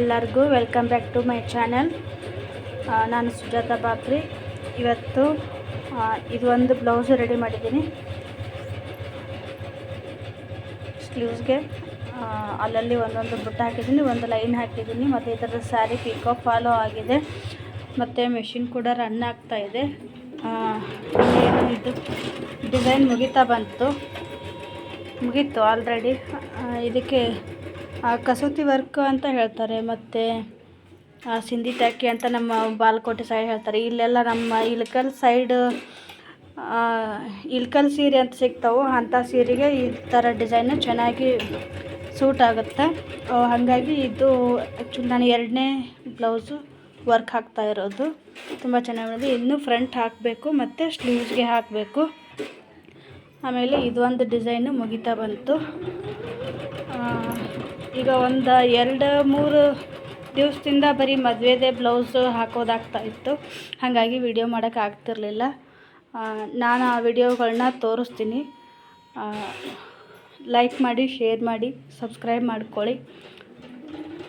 ಎಲ್ಲರಿಗೂ welcome back to my channel. ನಾನು ಸುಜಾತಾ ಬಾಕ್ರಿ. ಇವತ್ತು ಇದು ಒಂದು ಬ್ಲೌಸ್ ರೆಡಿ ಮಾಡಿದ್ದೀನಿ. ಸ್ಲೀವ್ಸ್ಗೆ ಅಲ್ಲಲ್ಲಿ ಒಂದೊಂದು ಬುಟ್ಟ ಹಾಕಿದ್ದೀನಿ, ಒಂದು ಲೈನ್ ಹಾಕಿದ್ದೀನಿ. ಮತ್ತು ಇದರ ಸ್ಯಾರಿ ಪಿಕೋ ಫಾಲೋ ಆಗಿದೆ, ಮತ್ತು ಮೆಷಿನ್ ಕೂಡ ರನ್ ಆಗ್ತಾ ಇದೆ. ಇದು ಡಿಸೈನ್ ಮುಗೀತು ಆಲ್ರೆಡಿ. ಇದಕ್ಕೆ ಕಸೂತಿ ವರ್ಕ್ ಅಂತ ಹೇಳ್ತಾರೆ, ಮತ್ತು ಸಿಂಧಿ ಟ್ಯಾಕಿ ಅಂತ ನಮ್ಮ ಬಾಲ್ಕೋಟೆ ಸೈಡ್ ಹೇಳ್ತಾರೆ. ಇಲ್ಲೆಲ್ಲ ನಮ್ಮ ಇಳಕಲ್ ಸೈಡ್ ಇಳಕಲ್ ಸೀರೆ ಅಂತ ಸಿಗ್ತಾವೆ. ಅಂಥ ಸೀರೆಗೆ ಈ ಥರ ಡಿಸೈನು ಚೆನ್ನಾಗಿ ಸೂಟ್ ಆಗುತ್ತೆ. ಹಾಗಾಗಿ ಇದು ಆ್ಯಕ್ಚುಲಿ ನಾನು 2ನೇ ಬ್ಲೌಸು ವರ್ಕ್ ಹಾಕ್ತಾ ಇರೋದು. ತುಂಬ ಚೆನ್ನಾಗಿ ಬಂದಿದೆ. ಇನ್ನೂ ಫ್ರಂಟ್ ಹಾಕಬೇಕು ಮತ್ತು ಸ್ಲೀವ್ಸ್ಗೆ ಹಾಕಬೇಕು. ಆಮೇಲೆ ಇದೊಂದು ಡಿಸೈನು ಮುಗಿತಾ ಬಂತು. ಈಗ ಒಂದು 2-3 ದಿವಸದಿಂದ ಬರೀ ಮದುವೆದೇ ಬ್ಲೌಸು ಹಾಕೋದಾಗ್ತಾ ಇತ್ತು. ಹಾಗಾಗಿ ವಿಡಿಯೋ ಮಾಡೋಕ್ಕೆ ಆಗ್ತಿರಲಿಲ್ಲ. ನಾನು ಆ ವಿಡಿಯೋಗಳನ್ನ ತೋರಿಸ್ತೀನಿ. ಲೈಕ್ ಮಾಡಿ, ಶೇರ್ ಮಾಡಿ, ಸಬ್ಸ್ಕ್ರೈಬ್ ಮಾಡ್ಕೊಳ್ಳಿ.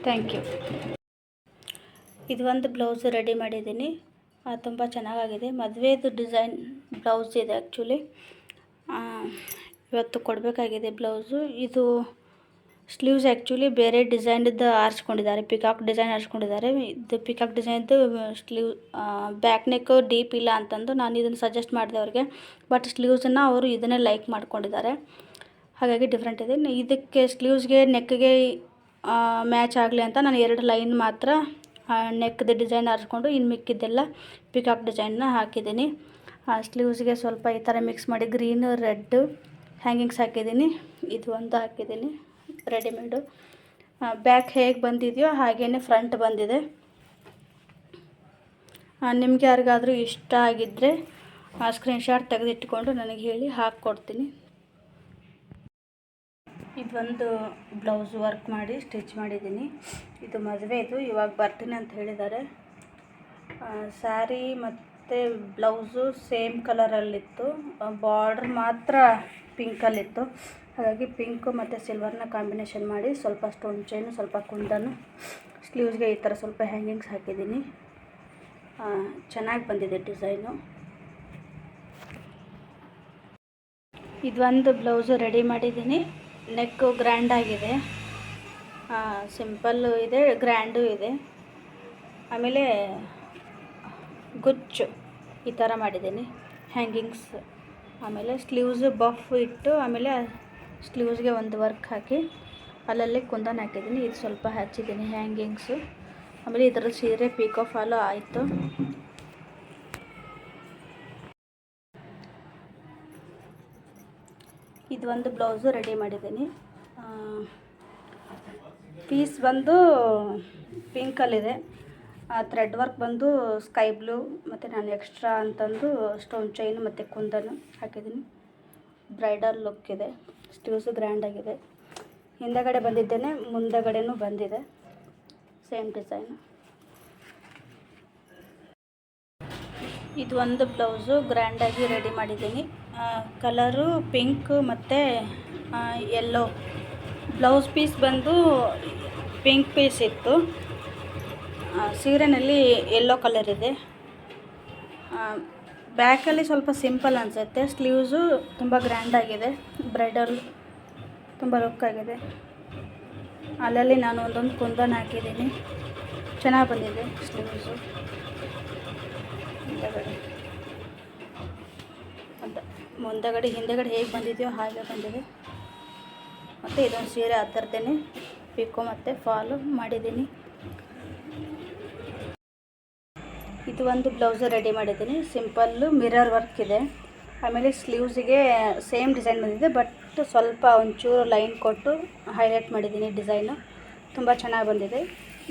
Thank you. ಇದು ಒಂದು ಬ್ಲೌಸ್ ರೆಡಿ ಮಾಡಿದ್ದೀನಿ. ತುಂಬ ಚೆನ್ನಾಗಾಗಿದೆ. ಮದುವೆದು ಡಿಸೈನ್ ಬ್ಲೌಸ್ ಇದೆ ಆ್ಯಕ್ಚುಲಿ. ಇವತ್ತು ಕೊಡಬೇಕಾಗಿದೆ ಬ್ಲೌಸು. ಇದು ಸ್ಲೀವ್ಸ್ ಆ್ಯಕ್ಚುಲಿ ಬೇರೆ ಡಿಸೈನ್ದು ಆರಿಸ್ಕೊಂಡಿದ್ದಾರೆ, ಪಿಕಾಕ್ ಡಿಸೈನ್ ಆರಿಸ್ಕೊಂಡಿದ್ದಾರೆ. ಇದು ಪಿಕಾಕ್ ಡಿಸೈನ್ದು ಸ್ಲೀವ್ ಬ್ಯಾಕ್ ನೆಕ್ಕು ಡೀಪ್ ಇಲ್ಲ ಅಂತಂದು ನಾನು ಇದನ್ನು ಸಜೆಸ್ಟ್ ಮಾಡಿದೆ ಅವ್ರಿಗೆ. ಬಟ್ ಸ್ಲೀವ್ಸನ್ನು ಅವರು ಇದನ್ನೇ ಲೈಕ್ ಮಾಡ್ಕೊಂಡಿದ್ದಾರೆ, ಹಾಗಾಗಿ ಡಿಫ್ರೆಂಟ್ ಇದೆ. ಇದಕ್ಕೆ ಸ್ಲೀವ್ಸ್ಗೆ ನೆಕ್ಗೆ ಮ್ಯಾಚ್ ಆಗಲಿ ಅಂತ ನಾನು 2 ಲೈನ್ ಮಾತ್ರ ನೆಕ್ದು ಡಿಸೈನ್ ಆರಿಸ್ಕೊಂಡು ಇನ್ನು ಮಿಕ್ಕಿದ್ದೆಲ್ಲ ಪಿಕಾಕ್ ಡಿಸೈನ್ನ ಹಾಕಿದ್ದೀನಿ. ಸ್ಲೀವ್ಸ್ಗೆ ಸ್ವಲ್ಪ ಈ ಥರ ಮಿಕ್ಸ್ ಮಾಡಿ ಗ್ರೀನ್ ರೆಡ್ ಹ್ಯಾಂಗಿಂಗ್ಸ್ ಹಾಕಿದ್ದೀನಿ. ಇದು ಒಂದು ಹಾಕಿದ್ದೀನಿ ರೆಡಿಮೇಡು. ಬ್ಯಾಕ್ ಹೇಗೆ ಬಂದಿದೆಯೋ ಹಾಗೇ ಫ್ರಂಟ್ ಬಂದಿದೆ. ನಿಮ್ಗೆ ಯಾರಿಗಾದರೂ ಇಷ್ಟ ಆಗಿದ್ದರೆ ಸ್ಕ್ರೀನ್ಶಾಟ್ ತೆಗೆದಿಟ್ಕೊಂಡು ನನಗೆ ಹೇಳಿ ಹಾಕ್ಕೊಡ್ತೀನಿ. ಇದೊಂದು ಬ್ಲೌಸ್ ವರ್ಕ್ ಮಾಡಿ ಸ್ಟಿಚ್ ಮಾಡಿದ್ದೀನಿ. ಇದು ಮದುವೆದು, ಇವಾಗ ಬರ್ತೀನಿ ಅಂತ ಹೇಳಿದ್ದಾರೆ. ಸ್ಯಾರಿ ಮತ್ತು ಬ್ಲೌಸು ಸೇಮ್ ಕಲರಲ್ಲಿತ್ತು, ಬಾರ್ಡ್ರ್ ಮಾತ್ರ ಪಿಂಕಲ್ಲಿತ್ತು. ಹಾಗಾಗಿ ಪಿಂಕು ಮತ್ತು ಸಿಲ್ವರ್ನ ಕಾಂಬಿನೇಷನ್ ಮಾಡಿ ಸ್ವಲ್ಪ ಸ್ಟೋನ್ ಚೈನು, ಸ್ವಲ್ಪ ಕುಂದನು, ಸ್ಲೀವ್ಸ್ಗೆ ಈ ಥರ ಸ್ವಲ್ಪ ಹ್ಯಾಂಗಿಂಗ್ಸ್ ಹಾಕಿದ್ದೀನಿ. ಚೆನ್ನಾಗಿ ಬಂದಿದೆ ಡಿಸೈನು. ಇದೊಂದು ಬ್ಲೌಸು ರೆಡಿ ಮಾಡಿದ್ದೀನಿ. ನೆಕ್ಕು ಗ್ರ್ಯಾಂಡಾಗಿದೆ, ಸಿಂಪಲ್ಲು ಇದೆ, ಗ್ರ್ಯಾಂಡು ಇದೆ. ಆಮೇಲೆ ಗುಚ್ಚು ಈ ಥರ ಮಾಡಿದ್ದೀನಿ ಹ್ಯಾಂಗಿಂಗ್ಸ್. ಆಮೇಲೆ ಸ್ಲೀವ್ಸು ಬಫ್ ಇಟ್ಟು, ಆಮೇಲೆ ಸ್ಲೀವ್ಸ್ಗೆ ಒಂದು ವರ್ಕ್ ಹಾಕಿ ಅಲ್ಲಲ್ಲಿ ಕುಂದನ್ ಹಾಕಿದ್ದೀನಿ. ಇದು ಸ್ವಲ್ಪ ಹಚ್ಚಿದ್ದೀನಿ ಹ್ಯಾಂಗಿಂಗ್ಸು. ಆಮೇಲೆ ಇದರ ಸೀರೆ ಪಿಕೋ ಫಾಲೋ ಆಯಿತು. ಇದು ಒಂದು ಬ್ಲೌಸು ರೆಡಿ ಮಾಡಿದ್ದೀನಿ. ಪೀಸ್ ಬಂದು ಪಿಂಕಲ್ಲಿದೆ, ಥ್ರೆಡ್ ವರ್ಕ್ ಬಂದು ಸ್ಕೈ ಬ್ಲೂ, ಮತ್ತು ನಾನು ಎಕ್ಸ್ಟ್ರಾ ಅಂತಂದು ಸ್ಟೋನ್ ಚೈನು ಮತ್ತು ಕುಂದನು ಹಾಕಿದ್ದೀನಿ. ಬ್ರೈಡಲ್ ಲುಕ್ ಇದೆ. ಸ್ಲೀವ್ಸು ಗ್ರ್ಯಾಂಡಾಗಿದೆ. ಹಿಂದಗಡೆ ಬಂದಿದ್ದೇನೆ, ಮುಂದಗಡೆನೂ ಬಂದಿದೆ ಸೇಮ್ ಡಿಸೈನು. ಇದು ಒಂದು ಬ್ಲೌಸು ಗ್ರ್ಯಾಂಡಾಗಿ ರೆಡಿ ಮಾಡಿದ್ದೀನಿ. ಕಲರು ಪಿಂಕ್ ಮತ್ತು ಯೆಲ್ಲೋ. ಬ್ಲೌಸ್ ಪೀಸ್ ಬಂದು ಪಿಂಕ್ ಪೀಸ್ ಇತ್ತು, ಸೀರೆನಲ್ಲಿ ಯೆಲ್ಲೋ ಕಲರ್ ಇದೆ. ಬ್ಯಾಕಲ್ಲಿ ಸ್ವಲ್ಪ ಸಿಂಪಲ್ ಅನಿಸುತ್ತೆ. ಸ್ಲೀವ್ಸು ತುಂಬ ಗ್ರ್ಯಾಂಡಾಗಿದೆ, ಬ್ರೈಡಲ್ ತುಂಬ ಲುಕ್ ಆಗಿದೆ. ಅಲ್ಲಲ್ಲಿ ನಾನು ಒಂದೊಂದು ಕುಂದನ್ ಹಾಕಿದ್ದೀನಿ. ಚೆನ್ನಾಗಿ ಬಂದಿದೆ ಸ್ಲೀವ್ಸು. ಮುಂದಗಡೆ ಹಿಂದಗಡೆ ಹೇಗೆ ಬಂದಿದೆಯೋ ಹಾಗೆ ಬಂದಿದೆ. ಮತ್ತು ಇದೊಂದು ಸೀರೆ ಆ ಥರದೇ ಪಿಕೋ ಮತ್ತು ಫಾಲು ಮಾಡಿದ್ದೀನಿ. ಇದು ಒಂದು ಬ್ಲೌಸು ರೆಡಿ ಮಾಡಿದ್ದೀನಿ. ಸಿಂಪಲ್ಲು ಮಿರರ್ ವರ್ಕ್ ಇದೆ. ಆಮೇಲೆ ಸ್ಲೀವ್ಸಿಗೆ ಸೇಮ್ ಡಿಸೈನ್ ಬಂದಿದೆ, ಬಟ್ ಸ್ವಲ್ಪ ಒಂಚೂರು ಲೈನ್ ಕೊಟ್ಟು ಹೈಲೈಟ್ ಮಾಡಿದ್ದೀನಿ ಡಿಸೈನು. ತುಂಬ ಚೆನ್ನಾಗಿ ಬಂದಿದೆ.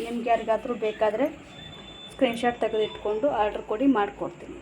ನಿಮ್ಗೆ ಯಾರಿಗಾದರೂ ಬೇಕಾದರೆ ಸ್ಕ್ರೀನ್ಶಾಟ್ ತೆಗೆದಿಟ್ಕೊಂಡು ಆರ್ಡ್ರ್ ಕೊಡಿ, ಮಾಡಿಕೊಡ್ತೀನಿ.